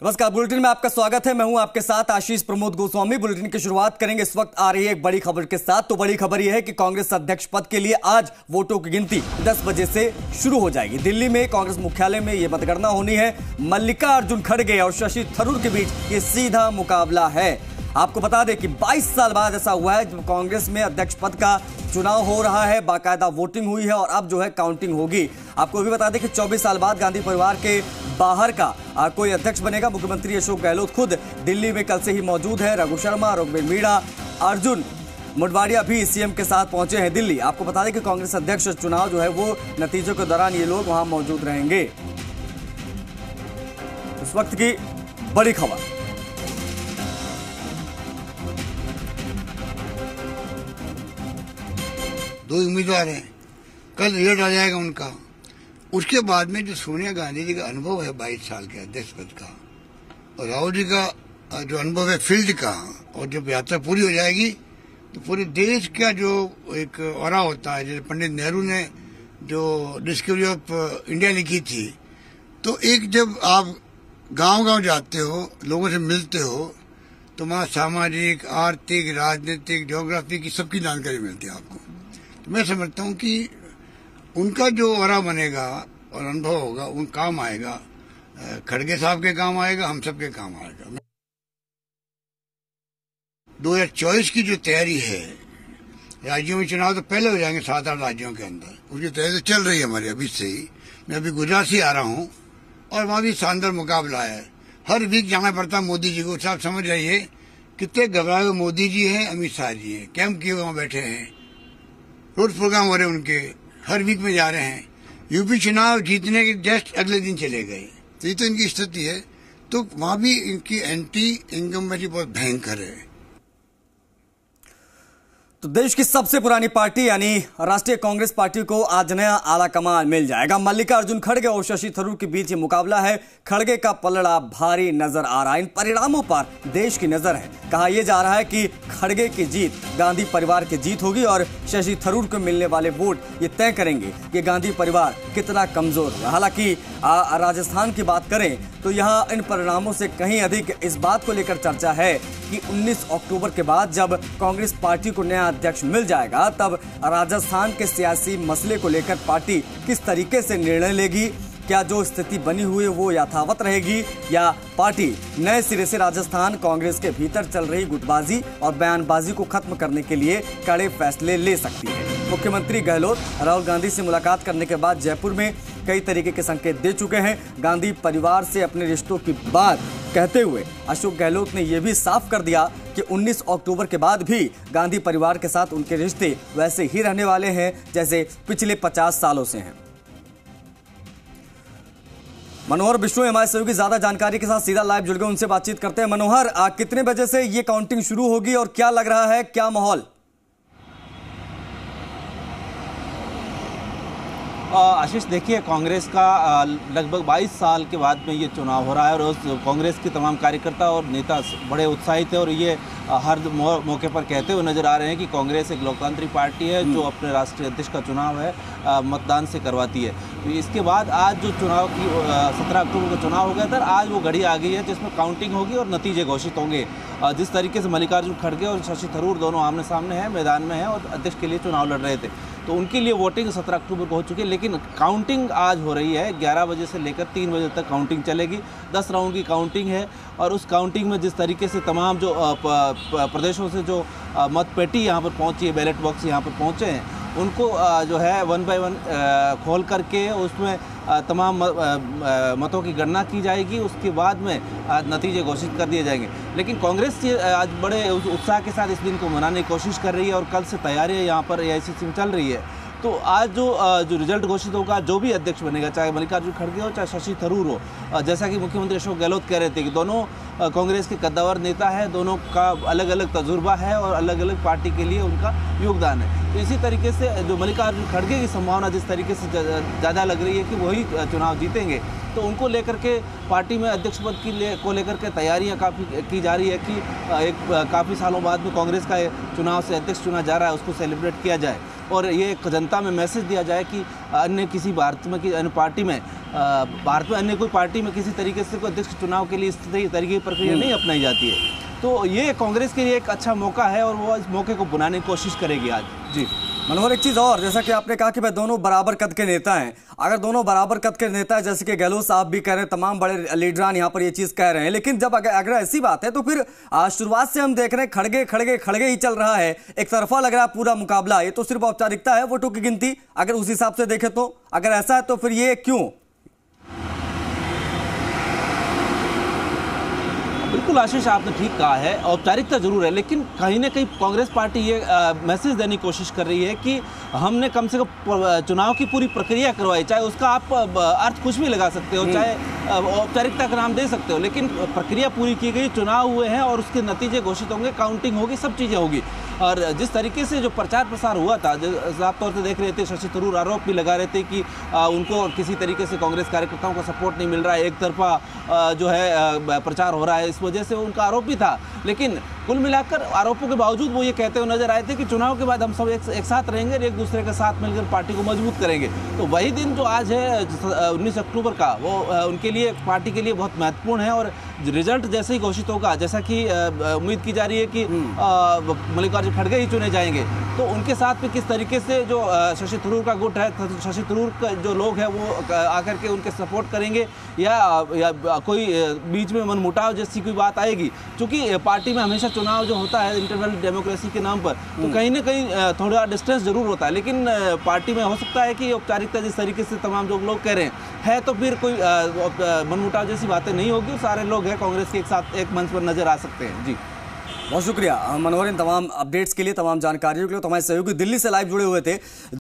नमस्कार, बुलेटिन में आपका स्वागत है। मैं हूं आपके साथ आशीष प्रमोद गोस्वामी। बुलेटिन की शुरुआत करेंगे इस वक्त आ रही है एक बड़ी खबर के साथ। तो बड़ी खबर यह है कि कांग्रेस अध्यक्ष पद के लिए आज वोटों की गिनती 10 बजे से शुरू हो जाएगी। दिल्ली में कांग्रेस मुख्यालय में यह मतगणना होनी है। मल्लिकार्जुन खड़गे और शशि थरूर के बीच ये सीधा मुकाबला है। आपको बता दें कि 22 साल बाद ऐसा हुआ है जब कांग्रेस में अध्यक्ष पद का चुनाव हो रहा है, बाकायदा वोटिंग हुई है और अब जो है काउंटिंग होगी। आपको भी बता दें कि 24 साल बाद गांधी परिवार के बाहर का कोई अध्यक्ष बनेगा। मुख्यमंत्री अशोक गहलोत खुद दिल्ली में कल से ही मौजूद है। रघु शर्मा, रघुवीर मीणा, अर्जुन मोढवाडिया भी सीएम के साथ पहुंचे हैं दिल्ली। आपको बता दें कि कांग्रेस अध्यक्ष चुनाव जो है वो नतीजों के दौरान ये लोग वहां मौजूद रहेंगे। इस वक्त की बड़ी खबर। दो उम्मीदवार हैं, कल रिजल्ट आ जाएगा उनका। उसके बाद में जो सोनिया गांधी जी का अनुभव है 22 साल के अध्यक्ष पद का, और राहुल जी का जो अनुभव है फील्ड का, और जब यात्रा पूरी हो जाएगी तो पूरे देश का जो एक ऑरा होता है, जैसे पंडित नेहरू ने जो डिस्कवरी ऑफ इंडिया लिखी थी, तो एक जब आप गांव-गांव जाते हो, लोगों से मिलते हो, तो वहाँ सामाजिक, आर्थिक, राजनीतिक, ज्योग्राफी की सबकी जानकारी मिलती है आपको। तो मैं समझता हूँ कि उनका जो ऑरा बनेगा और अनुभव होगा उन काम आएगा, खड़गे साहब के काम आएगा, हम सब के काम आएगा। 2024 की जो तैयारी है, राज्यों में चुनाव तो पहले हो जाएंगे 7-8 राज्यों के अंदर, उसकी तैयारी तो चल रही है हमारी अभी से ही। मैं अभी गुजरात से आ रहा हूँ और वहाँ भी शानदार मुकाबला है। हर वीक जाना पड़ता है मोदी जी को। आप समझ जाइए कितने घबराए हुए मोदी जी हैं, अमित शाह जी हैं, कैंप किए वहाँ बैठे हैं, रोड प्रोग्राम हो रहे हैं उनके, हर वीक में जा रहे हैं। यूपी चुनाव जीतने के जस्ट अगले दिन चले गए। तो ये तो इनकी स्थिति है। तो वहां भी इनकी एंटी इनकम्बेंसी बहुत भयंकर है। तो देश की सबसे पुरानी पार्टी यानी राष्ट्रीय कांग्रेस पार्टी को आज नया आला कमान मिल जाएगा। मल्लिकार्जुन खड़गे और शशि थरूर के बीच ये मुकाबला है। खड़गे का पलड़ा भारी नजर आ रहा है। इन परिणामों पर देश की नजर है। कहा यह जा रहा है कि खड़गे की जीत गांधी परिवार की जीत होगी और शशि थरूर को मिलने वाले वोट ये तय करेंगे कि गांधी परिवार कितना कमजोर है। हालांकि राजस्थान की बात करें तो यहाँ इन परिणामों से कहीं अधिक इस बात को लेकर चर्चा है कि 19 अक्टूबर के बाद जब कांग्रेस पार्टी को नया अध्यक्ष मिल जाएगा तब राजस्थान के सियासी मसले को लेकर पार्टी किस तरीके से निर्णय लेगी। क्या जो स्थिति बनी हुई है वो यथावत रहेगी या पार्टी नए सिरे से राजस्थान कांग्रेस के भीतर चल रही गुटबाजी और बयानबाजी को खत्म करने के लिए कड़े फैसले ले सकती है। मुख्यमंत्री गहलोत राहुल गांधी से मुलाकात करने के बाद जयपुर में कई तरीके के संकेत दे चुके हैं। गांधी परिवार से अपने रिश्तों की बात कहते हुए अशोक गहलोत ने यह भी साफ कर दिया कि 19 अक्टूबर के बाद भी गांधी परिवार के साथ उनके रिश्ते वैसे ही रहने वाले हैं जैसे पिछले 50 सालों से हैं। मनोहर बिश्नोई हमारे सहयोगी ज्यादा जानकारी के साथ सीधा लाइव जुड़ गए, उनसे बातचीत करते हैं। मनोहर, कितने बजे से ये काउंटिंग शुरू होगी और क्या लग रहा है, क्या माहौल? आशीष, देखिए, कांग्रेस का लगभग 22 साल के बाद में ये चुनाव हो रहा है और उस कांग्रेस के तमाम कार्यकर्ता और नेता बड़े उत्साहित है और ये हर मौके पर कहते हुए नजर आ रहे हैं कि कांग्रेस एक लोकतांत्रिक पार्टी है जो अपने राष्ट्रीय अध्यक्ष का चुनाव है मतदान से करवाती है। तो इसके बाद आज जो चुनाव की 17 अक्टूबर को चुनाव हो गया था, आज वो घड़ी आ गई है जिसमें काउंटिंग होगी और नतीजे घोषित होंगे। जिस तरीके से मल्लिकार्जुन खड़गे और शशि थरूर दोनों आमने सामने हैं, मैदान में हैं और अध्यक्ष के लिए चुनाव लड़ रहे थे, तो उनके लिए वोटिंग 17 अक्टूबर को हो चुकी है। लेकिन काउंटिंग आज हो रही है 11 बजे से लेकर 3 बजे तक काउंटिंग चलेगी। 10 राउंड की काउंटिंग है और उस काउंटिंग में जिस तरीके से तमाम जो प्रदेशों से जो मतपेटी यहाँ पर पहुँची है, बैलेट बॉक्स यहाँ पर पहुँचे हैं, उनको जो है 1 बाय 1 खोल करके उसमें तमाम मतों की गणना की जाएगी। उसके बाद में नतीजे घोषित कर दिए जाएंगे। लेकिन कांग्रेस आज बड़े उत्साह के साथ इस दिन को मनाने की कोशिश कर रही है और कल से तैयारियां यहाँ पर एआईसीसी में चल रही है। तो आज जो रिजल्ट घोषित होगा, जो भी अध्यक्ष बनेगा, चाहे मल्लिकार्जुन खड़गे हो चाहे शशि थरूर हो, जैसा कि मुख्यमंत्री अशोक गहलोत कह रहे थे कि दोनों कांग्रेस के कद्दावर नेता है, दोनों का अलग अलग तजुर्बा है और अलग अलग पार्टी के लिए उनका योगदान है। तो इसी तरीके से जो मल्लिकार्जुन खड़गे की संभावना जिस तरीके से ज़्यादा लग रही है कि वही चुनाव जीतेंगे, तो उनको लेकर के पार्टी में अध्यक्ष पद को लेकर के तैयारियां काफ़ी की जा रही है कि एक काफ़ी सालों बाद में कांग्रेस का चुनाव से अध्यक्ष चुना जा रहा है, उसको सेलिब्रेट किया जाए और ये जनता में मैसेज दिया जाए कि अन्य किसी भारत में की अन्य पार्टी में भारत में अन्य कोई पार्टी में किसी तरीके से कोई अध्यक्ष चुनाव के लिए इस तरीके की प्रक्रिया नहीं अपनाई जाती है। तो ये कांग्रेस के लिए एक अच्छा मौका है और वो इस मौके को बुनाने की कोशिश करेगी आज। जी मनोहर, एक चीज और, जैसा कि आपने कहा कि भाई दोनों बराबर कद के नेता हैं, अगर दोनों बराबर कद के नेता हैं, जैसे कि गहलोत साहब भी कह रहे हैं, तमाम बड़े लीडरान यहाँ पर ये चीज कह रहे हैं, लेकिन जब अगर ऐसी बात है तो फिर शुरुआत से हम देख रहे हैं खड़गे ही चल रहा है, एक तरफा लग रहा है पूरा मुकाबला। ये तो सिर्फ औपचारिकता है वोटों की गिनती, अगर उस हिसाब से देखें तो अगर ऐसा है तो फिर ये क्यों? बिल्कुल आशीष, आपने ठीक कहा है, औपचारिकता जरूर है, लेकिन कहीं ना कहीं कांग्रेस पार्टी ये मैसेज देने की कोशिश कर रही है कि हमने कम से कम चुनाव की पूरी प्रक्रिया करवाई, चाहे उसका आप अर्थ कुछ भी लगा सकते हो, चाहे औपचारिकता का नाम दे सकते हो, लेकिन प्रक्रिया पूरी की गई, चुनाव हुए हैं और उसके नतीजे घोषित होंगे, काउंटिंग होगी, सब चीज़ें होगी। और जिस तरीके से जो प्रचार प्रसार हुआ था, साफ तौर से देख रहे थे, शशि थरूर आरोप भी लगा रहे थे कि उनको किसी तरीके से कांग्रेस कार्यकर्ताओं का सपोर्ट नहीं मिल रहा है, एक तरफा जो है प्रचार हो रहा है, इस वजह से उनका आरोप भी था। लेकिन कुल मिलाकर आरोपों के बावजूद वो ये कहते हुए नजर आए थे कि चुनाव के बाद हम सब एक साथ रहेंगे और एक दूसरे के साथ मिलकर पार्टी को मजबूत करेंगे। तो वही दिन जो आज है 19 अक्टूबर का, वो उनके लिए, पार्टी के लिए बहुत महत्वपूर्ण है और रिजल्ट जैसे ही घोषित होगा, जैसा कि उम्मीद की जा रही है कि मल्लिकार्जुन खड़गे ही चुने जाएंगे, तो उनके साथ भी किस तरीके से जो शशि थरूर का गुट है, शशि थरूर का जो लोग हैं वो आकर के उनके सपोर्ट करेंगे या कोई बीच में मनमुटाव जैसी कोई बात आएगी। क्योंकि पार्टी में हमेशा चुनाव जो होता है इंटरनल डेमोक्रेसी के नाम पर, तो कहीं ना कहीं थोड़ा डिस्टेंस जरूर होता है, लेकिन पार्टी में हो सकता है कि औपचारिकता जिस तरीके से तमाम जो लोग कह रहे हैं तो फिर कोई मनमुटाव जैसी बातें नहीं होगी, सारे लोग हैं कांग्रेस के एक साथ एक मंच पर नजर आ सकते हैं। जी बहुत शुक्रिया मनोहर, इन तमाम अपडेट्स के लिए, तमाम जानकारियों के लिए। तो हमारे सहयोगी दिल्ली से लाइव जुड़े हुए थे।